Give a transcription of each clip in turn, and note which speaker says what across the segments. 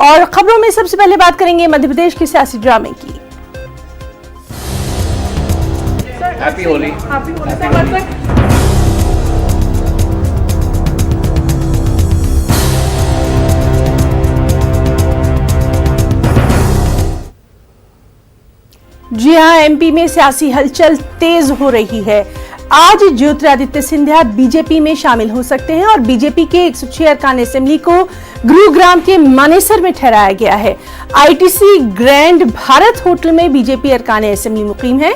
Speaker 1: और खबरों में सबसे पहले बात करेंगे मध्य प्रदेश के सियासी ड्रामे की।
Speaker 2: हैप्पी होली।
Speaker 1: जी हां, एमपी में सियासी हलचल तेज हो रही है। आज ज्योतिरादित्य सिंधिया बीजेपी में शामिल हो सकते हैं और बीजेपी के 106 अरकान असेंबली को गुरुग्राम के मानेसर में ठहराया गया है। आईटीसी ग्रैंड भारत होटल में बीजेपी अरकान असेंबली मुकीम है।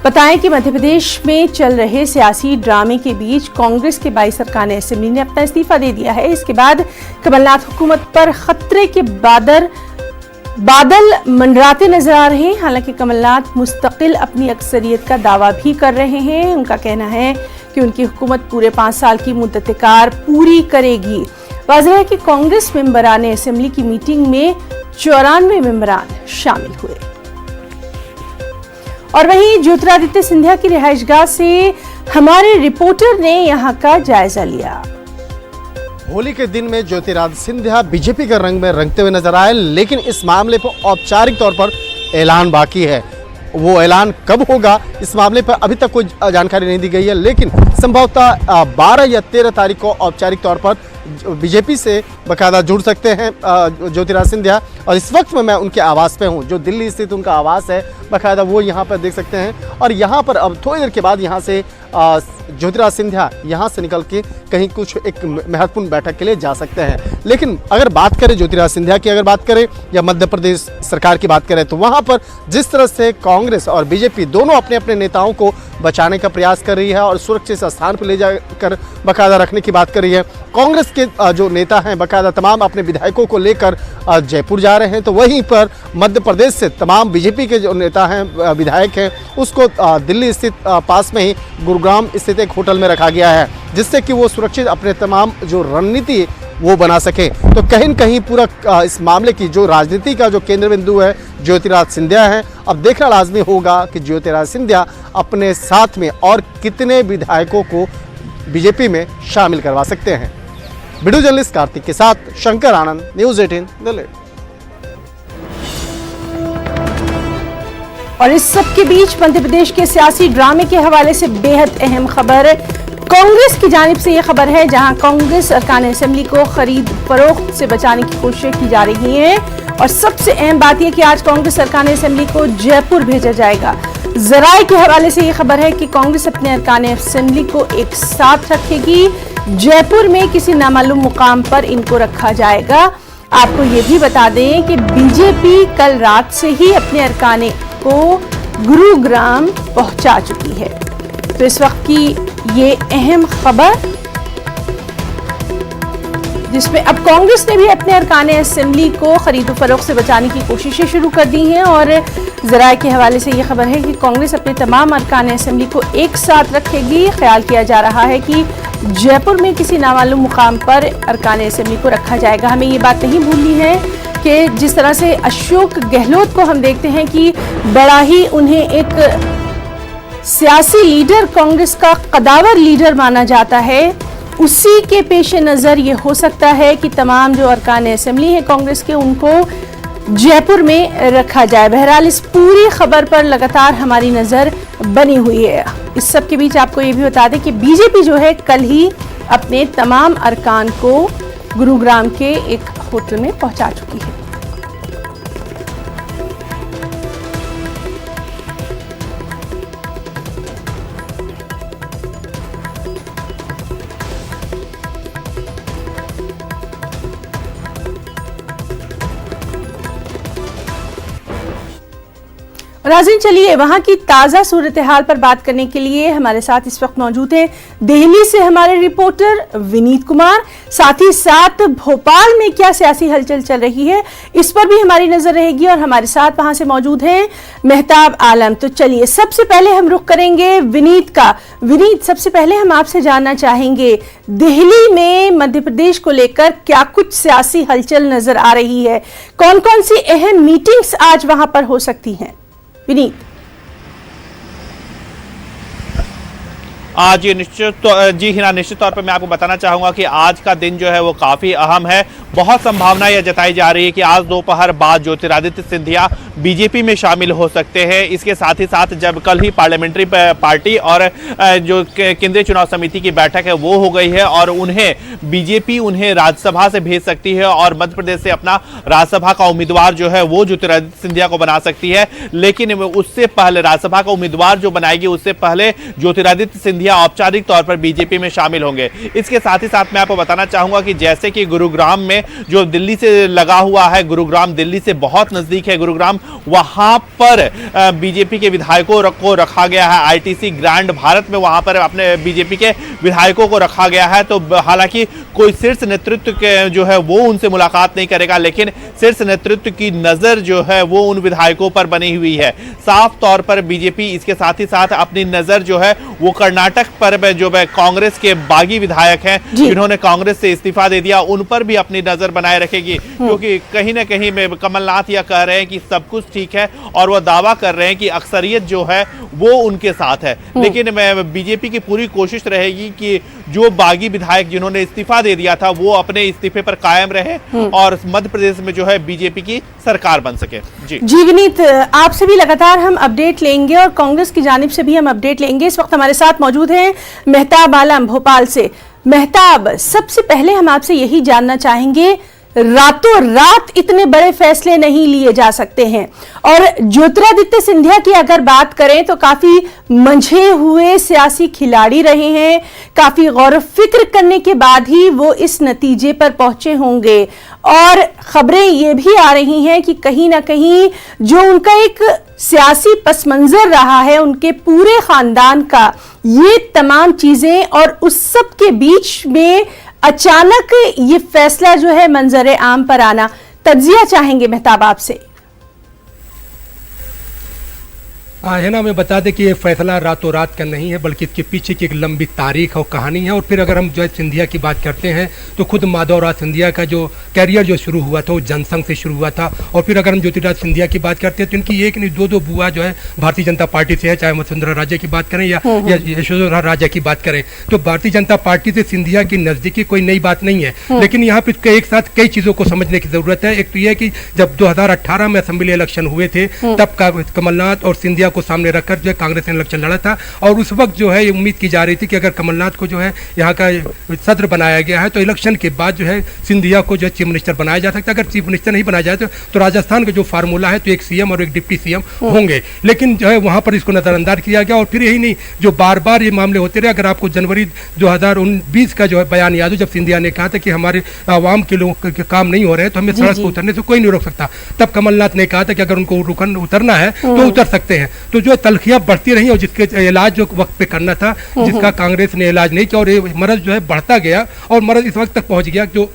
Speaker 1: बताएं कि मध्य प्रदेश में चल रहे सियासी ड्रामे के बीच कांग्रेस के 22 अरकान असेंबली ने अपना इस्तीफा दे दिया है। इसके बाद कमलनाथ हुकूमत पर खतरे के बादल मंडराते नजर आ रहे हैं। हालांकि कमलनाथ मुस्तकिल अपनी अक्सरियत का दावा भी कर रहे हैं। उनका कहना है कि उनकी हुकूमत पूरे 5 साल की मुद्दत-ए-कार पूरी करेगी। वाज़ेह है कि कांग्रेस मेंबरान असेंबली की मीटिंग में 94 मेंबरान शामिल हुए। और वहीं ज्योतिरादित्य सिंधिया की रिहाइशगाह से हमारे रिपोर्टर ने यहां का जायजा लिया।
Speaker 3: होली के दिन में ज्योतिरादित्य सिंधिया बीजेपी के रंग में रंगते हुए नजर आए, लेकिन इस मामले पर औपचारिक तौर पर ऐलान बाकी है। वो ऐलान कब होगा इस मामले पर अभी तक कोई जानकारी नहीं दी गई है, लेकिन संभवतः 12 या 13 तारीख को औपचारिक तौर पर बीजेपी से बाकायदा जुड़ सकते हैं ज्योतिरादित्य सिंधिया। और इस वक्त में मैं उनके आवास पे हूँ, जो दिल्ली स्थित उनका आवास है, बाकायदा वो यहाँ पर देख सकते हैं। और यहाँ पर अब थोड़ी देर के बाद यहाँ से ज्योतिरादित्य सिंधिया यहाँ से निकल के कहीं कुछ एक महत्वपूर्ण बैठक के लिए जा सकते हैं। लेकिन अगर बात करें ज्योतिरादित्य सिंधिया की, अगर बात करें या मध्य प्रदेश सरकार की बात करें, तो वहाँ पर जिस तरह से कांग्रेस और बीजेपी दोनों अपने अपने नेताओं को बचाने का प्रयास कर रही है और सुरक्षित स्थान पर ले जाकर बाकायदा रखने की बात कर रही है। कांग्रेस के जो नेता हैं बाकायदा तमाम अपने विधायकों को लेकर जयपुर जा रहे हैं, तो वहीं पर मध्य प्रदेश से तमाम बीजेपी के जो नेता हैं, विधायक हैं, उसको दिल्ली स्थित पास में ही गुरुग्राम स्थित एक होटल में रखा गया है, जिससे कि वो सुरक्षित अपने तमाम जो रणनीति वो बना सके। तो कहीं न कहीं पूरा इस मामले की जो राजनीति का जो केंद्र बिंदु है ज्योतिरादित्य सिंधिया है। अब देखना लाजमी होगा कि ज्योतिरादित्य सिंधिया अपने साथ में और कितने विधायकों को बीजेपी में शामिल करवा सकते हैं। वीडियो जर्नलिस्ट कार्तिक के साथ शंकर आनंद, न्यूज़ 18 दिल्ली।
Speaker 1: और इस सब के बीच मध्य प्रदेश के सियासी ड्रामे के हवाले से बेहद अहम खबर कांग्रेस की जानिब से यह खबर है, जहां कांग्रेस अरकान असेंबली को खरीद फरोख्त से बचाने की कोशिश की जा रही है। और सबसे अहम बात यह कि आज कांग्रेस अरकान असेंबली को जयपुर भेजा जाएगा। जराये के हवाले से यह खबर है कि कांग्रेस अपने अरकान असेंबली को एक साथ रखेगी। जयपुर में किसी नामालूम मुकाम पर इनको रखा जाएगा। आपको ये भी बता दें कि बीजेपी कल रात से ही अपने अरकान को गुरुग्राम पहुंचा चुकी है। तो इस वक्त की ये अहम खबर, जिसमें अब कांग्रेस ने भी अपने अरकान असेंबली को खरीदो फरोख्त से बचाने की कोशिशें शुरू कर दी हैं। और जराये के हवाले से ये खबर है कि कांग्रेस अपने तमाम अरकान असेंबली को एक साथ रखेगी। ख्याल किया जा रहा है कि जयपुर में किसी नामालूम मुकाम पर अरकान असेंबली को रखा जाएगा। हमें ये बात नहीं भूलनी है कि जिस तरह से अशोक गहलोत को हम देखते हैं कि बड़ा ही उन्हें एक सियासी लीडर, कांग्रेस का कदावर लीडर माना जाता है, उसी के पेश नज़र ये हो सकता है कि तमाम जो अरकान असेंबली है कांग्रेस के, उनको जयपुर में रखा जाए। बहरहाल इस पूरी खबर पर लगातार हमारी नज़र बनी हुई है। इस सब के बीच आपको ये भी बता दें कि बीजेपी जो है कल ही अपने तमाम अरकान को गुरुग्राम के एक होटल में पहुंचा चुकी है। नाज़रीन, चलिए वहां की ताजा सूरत हाल पर बात करने के लिए हमारे साथ इस वक्त मौजूद हैं दिल्ली से हमारे रिपोर्टर विनीत कुमार। साथ ही साथ भोपाल में क्या सियासी हलचल चल रही है, इस पर भी हमारी नजर रहेगी। और हमारे साथ वहां से मौजूद हैं मेहताब आलम। तो चलिए सबसे पहले हम रुख करेंगे विनीत का। विनीत, सबसे पहले हम आपसे जानना चाहेंगे दिल्ली में मध्य प्रदेश को लेकर क्या कुछ सियासी हलचल नजर आ रही है, कौन कौन सी अहम मीटिंग्स आज वहां पर हो सकती हैं? विनीत।
Speaker 2: जी निश्चित तौर पर मैं आपको बताना चाहूंगा कि आज का दिन जो है वो काफ़ी अहम है।
Speaker 4: बहुत संभावना यह जताई जा रही है कि आज दोपहर बाद ज्योतिरादित्य सिंधिया बीजेपी में शामिल हो सकते हैं। इसके साथ ही साथ जब कल ही पार्लियामेंट्री पार्टी और जो केंद्रीय चुनाव समिति की बैठक है वो हो गई है और उन्हें बीजेपी उन्हें राज्यसभा से भेज सकती है और मध्य प्रदेश से अपना राज्यसभा का उम्मीदवार जो है वो ज्योतिरादित्य सिंधिया को बना सकती है। लेकिन उससे पहले राज्यसभा का उम्मीदवार जो बनाएगी उससे पहले ज्योतिरादित्य सिंधिया औपचारिक तौर पर बीजेपी में शामिल होंगे। इसके साथ ही साथ मैं आपको बताना चाहूंगा कि जैसे कि गुरुग्राम में जो दिल्ली से लगा हुआ है, गुरुग्राम दिल्ली से बहुत नजदीक है गुरुग्राम, वहां पर बीजेपी के विधायकों को रखा गया है। आईटीसी ग्रैंड भारत में वहां पर अपने बीजेपी के विधायकों को रखा गया है। तो हालांकि कोई शीर्ष नेतृत्व के जो है वो उनसे मुलाकात नहीं करेगा, लेकिन शीर्ष नेतृत्व की नजर जो है वो उन विधायकों पर बनी हुई है। साफ तौर पर बीजेपी इसके साथ ही साथ अपनी नजर जो है वो कर्नाटक पर जो कांग्रेस के बागी विधायक हैं जिन्होंने कांग्रेस से इस्तीफा दे दिया, उन पर भी अपनी नजर बनाए रखेगी। क्योंकि कहीं ना कहीं में कमलनाथ यह कह रहे हैं कि सब कुछ ठीक है और वह दावा कर रहे हैं कि अक्सरियत जो है वो उनके साथ है। लेकिन बीजेपी की पूरी कोशिश रहेगी कि जो बागी विधायक जिन्होंने इस्तीफा दे दिया था वो अपने इस्तीफे पर कायम रहे और मध्य प्रदेश में जो है बीजेपी की सरकार बन सके।
Speaker 1: जी विनीत, आपसे भी लगातार हम अपडेट लेंगे और कांग्रेस की जानिब से भी हम अपडेट लेंगे। इस वक्त हमारे साथ मौजूद हैं मेहताब आलम भोपाल से। मेहताब, सबसे पहले हम आपसे यही जानना चाहेंगे, रातों रात इतने बड़े फैसले नहीं लिए जा सकते हैं और ज्योतिरादित्य सिंधिया की अगर बात करें तो काफी मंझे हुए सियासी खिलाड़ी रहे हैं, काफी गौर फिक्र करने के बाद ही वो इस नतीजे पर पहुंचे होंगे। और खबरें ये भी आ रही हैं कि कहीं ना कहीं जो उनका एक सियासी पस मंजर रहा है उनके पूरे खानदान का, ये तमाम चीजें और उस सब के बीच में अचानक ये फैसला जो है मंजरे आम पर आना, तज्जिया चाहेंगे मेहताब आपसे।
Speaker 5: है ना, मैं बता दें कि ये फैसला रातों रात का नहीं है, बल्कि इसके पीछे की एक लंबी तारीख और कहानी है। और फिर अगर हम जो है सिंधिया की बात करते हैं तो खुद माधवराव सिंधिया का जो कैरियर जो शुरू हुआ था वो जनसंघ से शुरू हुआ था। और फिर अगर हम ज्योतिरादित्य सिंधिया की बात करते हैं तो इनकी एक नहीं दो बुआ जो है भारतीय जनता पार्टी से है, चाहे वसुंधरा राजे की बात करें या यशोधरा राजे की बात करें। तो भारतीय जनता पार्टी से सिंधिया की नजदीकी कोई नई बात नहीं है, लेकिन यहाँ पे एक साथ कई चीजों को समझने की जरूरत है। एक तो यह कि जब 2018 में असेंबली इलेक्शन हुए थे तब कमलनाथ और सिंधिया को सामने रखकर जो है कांग्रेस ने इलेक्शन लड़ा था और उस वक्त जो है ये उम्मीद की जा रही थी कि अगर कमलनाथ को जो है यहाँ का सदर बनाया गया है तो इलेक्शन के बाद जो है सिंधिया को जो है चीफ मिनिस्टर बनाया जा सकता है। अगर चीफ मिनिस्टर नहीं बनाया जाए तो राजस्थान का जो फार्मूला है तो एक सीएम और एक डिप्टी सीएम होंगे, लेकिन जो है वहां पर इसको नजरअंदाज किया गया। और फिर यही नहीं, जो बार बार ये मामले होते रहे। अगर आपको जनवरी 2020 का जो है बयान याद हो, जब सिंधिया ने कहा था कि हमारे आवाम के लोगों के काम नहीं हो रहे हैं तो हमें सड़क पर उतरने से कोई नहीं रोक सकता, तब कमलनाथ ने कहा था कि अगर उनको उतरना है तो उतर सकते हैं। तो जो तलखियां बढ़ती रही और जिसके इलाज जो वक्त पे करना था जिसका कांग्रेस ने इलाज नहीं किया और ये मर्ज जो है बढ़ता गया और मर्ज इस वक्त तक पहुंच गया जो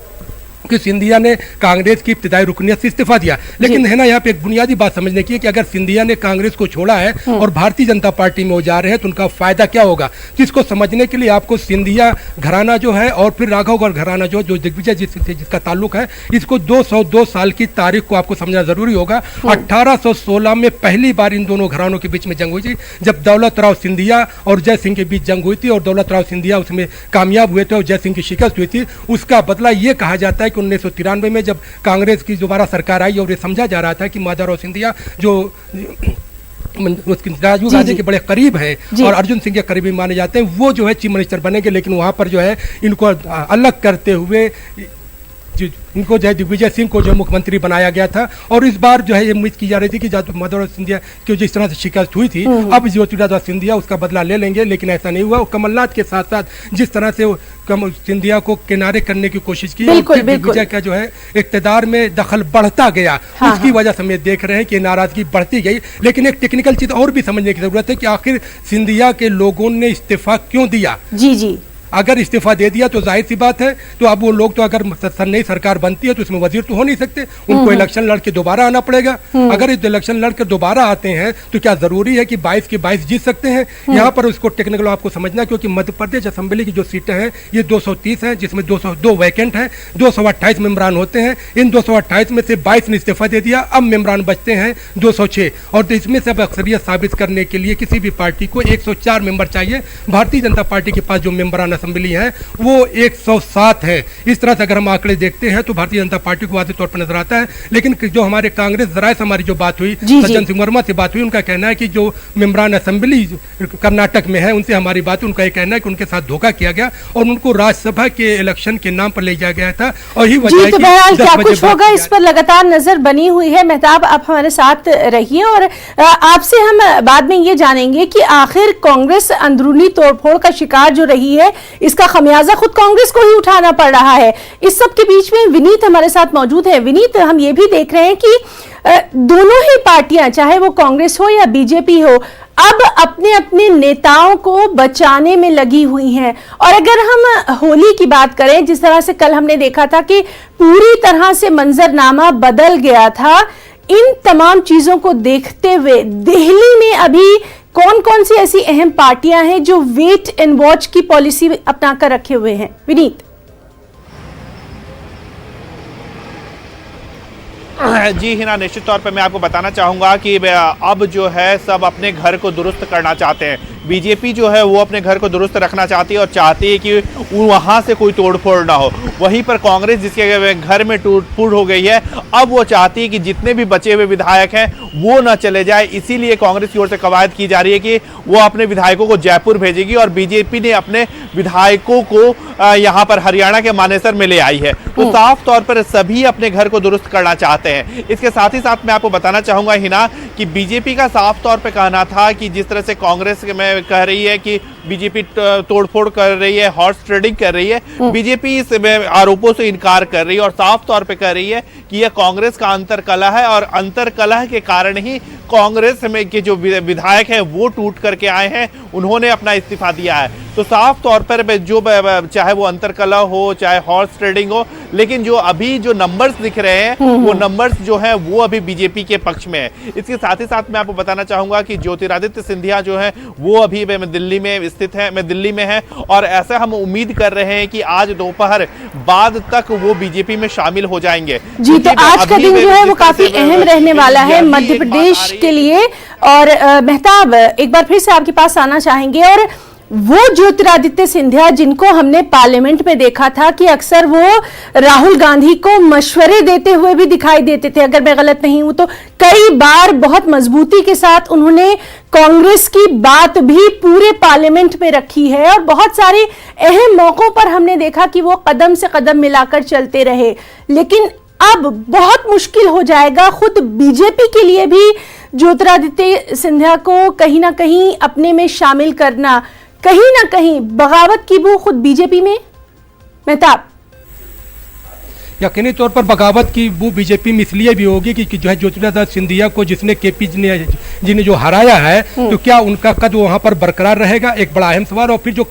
Speaker 5: कि सिंधिया ने कांग्रेस की इब्तिदाई रुकनियत से इस्तीफा दिया। लेकिन है ना, यहाँ पे एक बुनियादी बात समझने की है कि अगर सिंधिया ने कांग्रेस को छोड़ा है और भारतीय जनता पार्टी में वो जा रहे हैं तो उनका फायदा क्या होगा, जिसको समझने के लिए आपको सिंधिया घराना जो है और फिर राघवगढ़ घराना जो दिग्विजय जिसका ताल्लुक है, इसको 202 साल की तारीख को आपको समझना जरूरी होगा। 1816 में पहली बार इन दोनों घरानों के बीच में जंग हुई थी, जब दौलत राव सिंधिया और जय सिंह के बीच जंग हुई थी और दौलत राव सिंधिया उसमें कामयाब हुए थे और जय सिंह की शिकस्त हुई थी। उसका बदला ये कहा जाता है 1993 में जब कांग्रेस की दोबारा सरकार आई और ये समझा जा रहा था कि माधवराव सिंधिया जो राजीव गांधी के बड़े करीब हैं और अर्जुन सिंह के करीबी माने जाते हैं, वो जो है चीफ मिनिस्टर बनेंगे। लेकिन वहां पर जो है इनको अलग करते हुए इनको जो है दिग्विजय सिंह को जो मुख्यमंत्री बनाया गया था। और इस बार जो है ये उम्मीद की जा रही थी कि माधवराव सिंधिया की जिस तरह से शिकस्त हुई थी अब ज्योतिरादित्य सिंधिया उसका बदला ले लेंगे, लेकिन ऐसा नहीं हुआ। और कमलनाथ के साथ साथ जिस तरह से सिंधिया को किनारे करने की कोशिश की और दिग्विजय का जो है इक्तदार में दखल बढ़ता गया, उसकी वजह से हम देख रहे हैं कि नाराजगी बढ़ती गई। लेकिन एक टेक्निकल चीज और भी समझने की जरूरत है कि आखिर सिंधिया के लोगों ने इस्तीफा क्यों दिया।
Speaker 1: जी
Speaker 5: अगर इस्तीफा दे दिया तो जाहिर सी बात है तो अब वो लोग तो अगर नई सरकार बनती है तो उसमें वजीर तो हो नहीं सकते, उनको इलेक्शन लड़के दोबारा आना पड़ेगा। अगर इस इलेक्शन लड़कर दोबारा आते हैं तो क्या जरूरी है कि 22 के 22 जीत सकते हैं? यहाँ पर उसको टेक्निकल आपको समझना, क्योंकि मध्य प्रदेश असेंबली की जो सीटें हैं ये 230 हैं, जिसमें 202 वैकेंट हैं, 228 मेम्बरान होते हैं। इन 228 में से 22 ने इस्तीफा दे दिया, अब मेम्बरान बचते हैं 206 और इसमें से अब अक्सरियत साबित करने के लिए किसी भी पार्टी को 104 मेंबर चाहिए। भारतीय जनता पार्टी के पास जो मेम्बरान असेंबली हैं वो 107 है। इस तरह से अगर हम आंकड़े देखते हैं तो भारतीय जनता पार्टी को वाज़ेह तौर पर नजर आता है। लेकिन जो हमारे कांग्रेस जराये से हमारी जो बात हुई, सज्जन सिंह वर्मा से बात हुई, उनका कहना है कि जो मेंबरान असेंबली कर्नाटक में है उनसे हमारी बात, उनका ये कहना है कि उनके साथ धोखा किया गया और उनको राज्यसभा के इलेक्शन के नाम पर ले जाया गया था। और ही वजह है कि
Speaker 1: क्या कुछ होगा इस पर लगातार नजर बनी हुई है। मेहताब, आप हमारे साथ रहिए और आपसे हम बाद में ये जानेंगे कि आखिर कांग्रेस अंदरूनी तोड़फोड़ का शिकार जो रही है, इसका खमियाजा खुद कांग्रेस को ही उठाना पड़ रहा है। इस सब के बीच में विनीत हमारे साथ मौजूद है। विनीत, हम ये भी देख रहे हैं कि दोनों ही पार्टियां, चाहे वो कांग्रेस हो या बीजेपी हो, अब अपने अपने नेताओं को बचाने में लगी हुई हैं। और अगर हम होली की बात करें, जिस तरह से कल हमने देखा था कि पूरी तरह से मंजरनामा बदल गया था, इन तमाम चीजों को देखते हुए दिल्ली में अभी कौन कौन सी ऐसी अहम पार्टियां हैं जो वेट एंड वॉच की पॉलिसी अपनाकर रखे हुए हैं? विनीत।
Speaker 4: जी हिना, निश्चित तौर पे मैं आपको बताना चाहूँगा कि अब जो है सब अपने घर को दुरुस्त करना चाहते हैं। बीजेपी जो है वो अपने घर को दुरुस्त रखना चाहती है और चाहती है कि वहाँ से कोई तोड़फोड़ ना हो। वहीं पर कांग्रेस, जिसके घर में टूट-फूट हो गई है, अब वो चाहती है कि जितने भी बचे हुए विधायक हैं वो ना चले जाए। इसीलिए कांग्रेस की ओर से कवायद की जा रही है कि वो अपने विधायकों को जयपुर भेजेगी और बीजेपी ने अपने विधायकों को यहाँ पर हरियाणा के मानेसर में ले आई है। तो साफ तौर पर सभी अपने घर को दुरुस्त करना चाहते हैं। इसके साथ ही साथ मैं आपको बताना चाहूंगा हिना कि बीजेपी का साफ तौर पे कहना था कि जिस तरह से कांग्रेस में कह रही है कि बीजेपी तोड़फोड़ कर रही है, हॉर्स ट्रेडिंग कर रही है, बीजेपी इस आरोपों से इनकार कर रही है और साफ तौर पे कह रही है कि यह कांग्रेस का अंतरकलह है और अंतरकलह के कारण ही कांग्रेस में के जो विधायक हैं वो टूट करके आए हैं, उन्होंने अपना इस्तीफा दिया है। तो साफ तौर पर जो चाहे वो अंतरकलह हो, चाहे हॉर्स ट्रेडिंग हो, लेकिन जो अभी जो नंबर्स दिख रहे हैं वो नंबर्स जो है वो अभी बीजेपी के पक्ष में है। इसके साथ ही साथ मैं आपको बताना चाहूंगा कि ज्योतिरादित्य सिंधिया जो है वो अभी दिल्ली में स्थित है, मैं दिल्ली में है और ऐसा हम उम्मीद कर रहे हैं कि आज दोपहर बाद तक वो बीजेपी में शामिल हो जाएंगे।
Speaker 1: जी, तो आज का दिन जो है वो काफी अहम रहने वाला है मध्य प्रदेश के लिए। और मेहताब, एक बार फिर से आपके पास आना चाहेंगे। और वो ज्योतिरादित्य सिंधिया जिनको हमने पार्लियामेंट में देखा था कि अक्सर वो राहुल गांधी को मशवरे देते हुए भी दिखाई देते थे, अगर मैं गलत नहीं हूं तो कई बार बहुत मजबूती के साथ उन्होंने कांग्रेस की बात भी पूरे पार्लियामेंट में रखी है और बहुत सारे अहम मौकों पर हमने देखा कि वो कदम से कदम मिलाकर चलते रहे। लेकिन अब बहुत मुश्किल हो जाएगा खुद बीजेपी के लिए भी ज्योतिरादित्य सिंधिया को कहीं ना कहीं अपने में शामिल करना। कहीं ना कहीं बगावत की वो खुद बीजेपी में। मेहताब,
Speaker 5: यकीनी तौर पर बगावत की वो बीजेपी में इसलिए भी होगी कि जो है ज्योतिरादित्य सिंधिया को जिसने केपी जी ने जो हराया है, तो क्या उनका कद वहां पर बरकरार रहेगा, एक बड़ा अहम सवाल। और फिर जो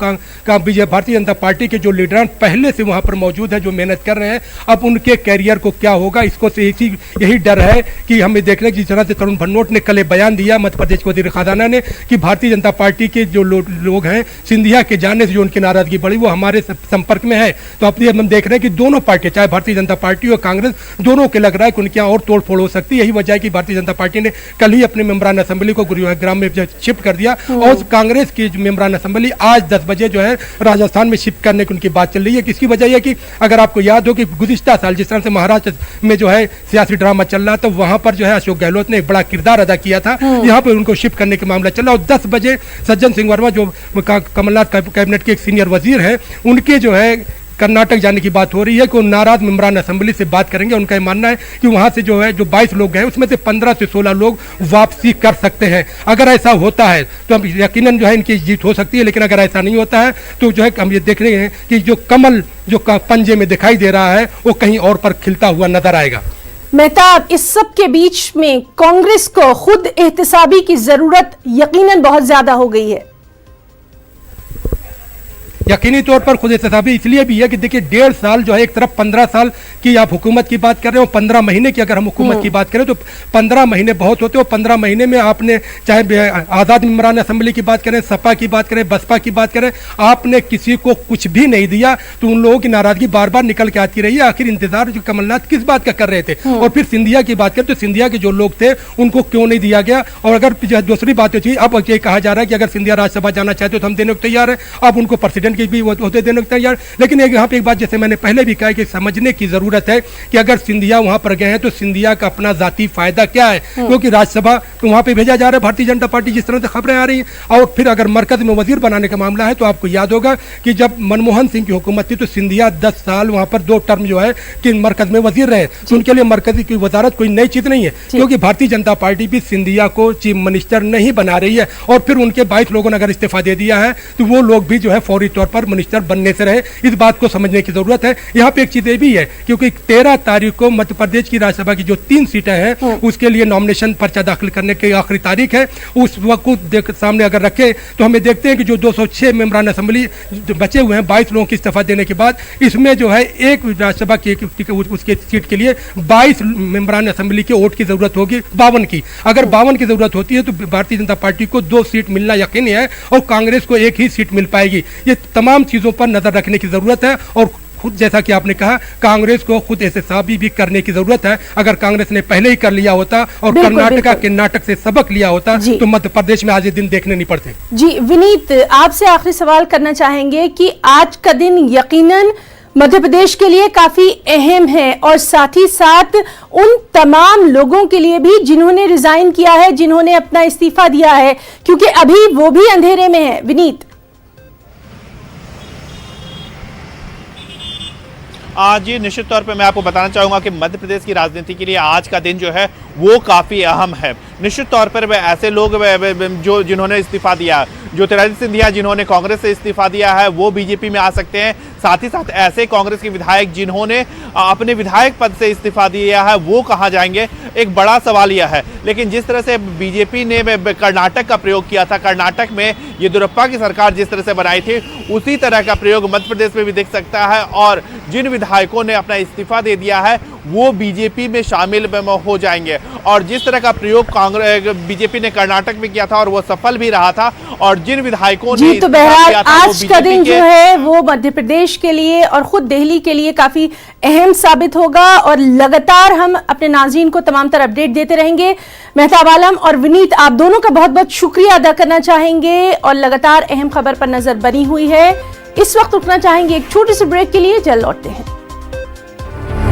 Speaker 5: भारतीय जनता पार्टी के जो लीडर पहले से वहां पर मौजूद है, जो मेहनत कर रहे हैं, अब उनके कैरियर को क्या होगा, इसको से यही डर है कि हमें देख रहे हैं जिस तरह से तरुण भनोट ने कल बयान दिया, मध्य प्रदेश के वजीर खजाना ने, कि भारतीय जनता पार्टी के जो लोग हैं, सिंधिया के जाने से जो उनकी नाराजगी बढ़ी वो हमारे संपर्क में है। तो अब हम देख रहे हैं कि दोनों पार्टी, चाहे भारतीय जनता पार्टी और कांग्रेस, दोनों के लग रहा है कि उनके यहाँ और तोड़फोड़ हो सकती है। यही वजह है कि भारतीय जनता पार्टी ने कल ही अपने मेंबरान असेंबली को गुरुग्राम में शिफ्ट कर दिया और कांग्रेस की मेंबरान असेंबली आज 10 बजे जो है राजस्थान में शिफ्ट करने की उनकी बात चल रही है। किसकी वजह है कि अगर आपको याद हो कि गुज़िश्ता साल जिस तरह से महाराष्ट्र में जो है सियासी ड्रामा चल रहा था, वहां पर जो है अशोक गहलोत ने एक बड़ा किरदार अदा किया था, यहाँ पर उनको शिफ्ट करने का मामला चल रहा। और 10 बजे सज्जन सिंह वर्मा जो कमलनाथ कैबिनेट के एक सीनियर वजीर है, उनके जो है कर्नाटक जाने की बात हो रही है कि वो नाराज मेंबरान असेंबली से बात करेंगे। उनका मानना है कि वहां से जो है जो 22 लोग गए उसमें से 15 से 16 लोग वापसी कर सकते हैं। अगर ऐसा होता है तो हम यकीनन जो है इनकी जीत हो सकती है, लेकिन अगर ऐसा नहीं होता है तो जो है हम ये देख रहे हैं कि जो कमल जो पंजे में दिखाई दे रहा है वो कहीं और पर खिलता हुआ नजर आएगा।
Speaker 1: मेहताब, इस सब के बीच में कांग्रेस को खुद एहतसाबी की जरूरत यकीनन बहुत ज्यादा हो गई है।
Speaker 5: यकीनी तौर पर खुद एहतसाबी इसलिए भी है कि देखिए 1.5 साल जो है, एक तरफ 15 साल की आप हुकूमत की बात कर रहे हो, 15 महीने की अगर हम हुकूमत की बात करें तो 15 महीने बहुत होते हो। 15 महीने में आपने चाहे आज़ाद मेंबरान असेंबली की बात करें, सपा की बात करें, बसपा की बात करें, आपने किसी को कुछ भी नहीं दिया। तो उन लोगों की नाराजगी बार बार निकल के आती रही है। आखिर इंतजार जो कमलनाथ किस बात का कर रहे थे। और फिर सिंधिया की बात करें तो सिंधिया के जो लोग थे उनको क्यों नहीं दिया गया। और अगर दूसरी बात होती है, अब ये कहा जा रहा है कि अगर सिंधिया राज्यसभा जाना चाहते हो तो हम देने को तैयार है। अब उनको प्रेसिडेंट पार्लियामेंट के भी होते देने को तैयार। लेकिन यहाँ पे एक बात जैसे मैंने पहले भी कहा कि समझने की जरूरत है कि अगर सिंधिया वहां पर गए हैं तो सिंधिया का अपना जाति फायदा क्या है, क्योंकि राज्यसभा तो वहां पे भेजा जा रहा है भारतीय जनता पार्टी, जिस तरह से खबरें आ रही हैं। और फिर अगर मरकज में वजीर बनाने का मामला है तो आपको याद होगा कि जब मनमोहन सिंह की हुकूमत थी तो सिंधिया 10 साल वहां पर 2 टर्म जो है कि मरकज में वजीर रहे, तो उनके लिए मरकजी की वजारत कोई नई चीज नहीं है, क्योंकि भारतीय जनता पार्टी भी सिंधिया को चीफ मिनिस्टर नहीं बना रही है। और फिर उनके 22 लोगों ने अगर इस्तीफा दे दिया है तो वो लोग भी जो है फौरी तौर पर मिनिस्टर बनने से रहे, इस बात को समझने की जरूरत है। यहाँ पे एक चीज ये भी है क्योंकि 13 तारीख को मध्य प्रदेश की राज्यसभा की जो 3 सीटें हैं उसके लिए नॉमिनेशन पर्चा दाखिल करने की आखिरी तारीख है। उस वक्त सामने अगर रखे तो हमें देखते हैं कि जो 206 मेंबरान असेंबली बचे हुए हैं 22 लोगों की इस्तीफा देने के बाद, इसमें जो है एक राज्यसभा की उसके सीट के लिए 22 मेंबरान असेंबली के वोट की जरूरत होगी, 52 की। अगर 52 की जरूरत होती है तो भारतीय जनता पार्टी को 2 सीट मिलना यकीनी है और कांग्रेस को 1 ही सीट मिल पाएगी। ये तमाम चीजों पर नजर रखने की जरूरत है और खुद जैसा कि आपने कहा कांग्रेस को खुद एहसास भी करने की जरूरत है। अगर कांग्रेस ने पहले ही कर लिया होता और कर्नाटका के नाटक से सबक लिया होता तो मध्य प्रदेश में आज ये दिन देखने नहीं पड़ते।
Speaker 1: जी विनीत, आपसे आखिरी सवाल करना चाहेंगे कि आज का दिन यकीनन मध्य प्रदेश के लिए काफी अहम है और साथ ही साथ उन तमाम लोगों के लिए भी जिन्होंने रिजाइन किया है, जिन्होंने अपना इस्तीफा दिया है, क्योंकि अभी वो भी अंधेरे में है। विनीत,
Speaker 4: जी निश्चित तौर पे मैं आपको बताना चाहूंगा कि मध्य प्रदेश की राजनीति के लिए आज का दिन जो है वो काफी अहम है। निश्चित तौर पर ऐसे लोग जो जिन्होंने इस्तीफा दिया, ज्योतिरादित्य सिंधिया जिन्होंने कांग्रेस से इस्तीफा दिया है वो बीजेपी में आ सकते हैं। साथ ही साथ ऐसे कांग्रेस के विधायक जिन्होंने अपने विधायक पद से इस्तीफा दिया है वो कहां जाएंगे, एक बड़ा सवाल यह है। लेकिन जिस तरह से बीजेपी ने कर्नाटक का प्रयोग किया था, कर्नाटक में येदियुरप्पा की सरकार जिस तरह से बनाई थी उसी तरह का प्रयोग मध्य प्रदेश में भी दिख सकता है और जिन विधायकों ने अपना इस्तीफा दे दिया है वो बीजेपी में शामिल हो जाएंगे। और जिस तरह का प्रयोग कांग्रेस बीजेपी ने कर्नाटक में किया था और वो सफल भी रहा था, और जिन विधायकों ने
Speaker 1: तो बहरहाल आज का दिन जो है वो मध्य प्रदेश के लिए और खुद दिल्ली के लिए काफी अहम साबित होगा और लगातार हम अपने नाज़रीन को तमाम तरह अपडेट देते रहेंगे। मेहताब आलम और विनीत, आप दोनों का बहुत बहुत शुक्रिया अदा करना चाहेंगे और लगातार अहम खबर पर नजर बनी हुई है। इस वक्त रुकना चाहेंगे एक छोटे से ब्रेक के लिए, जल्द लौटते हैं।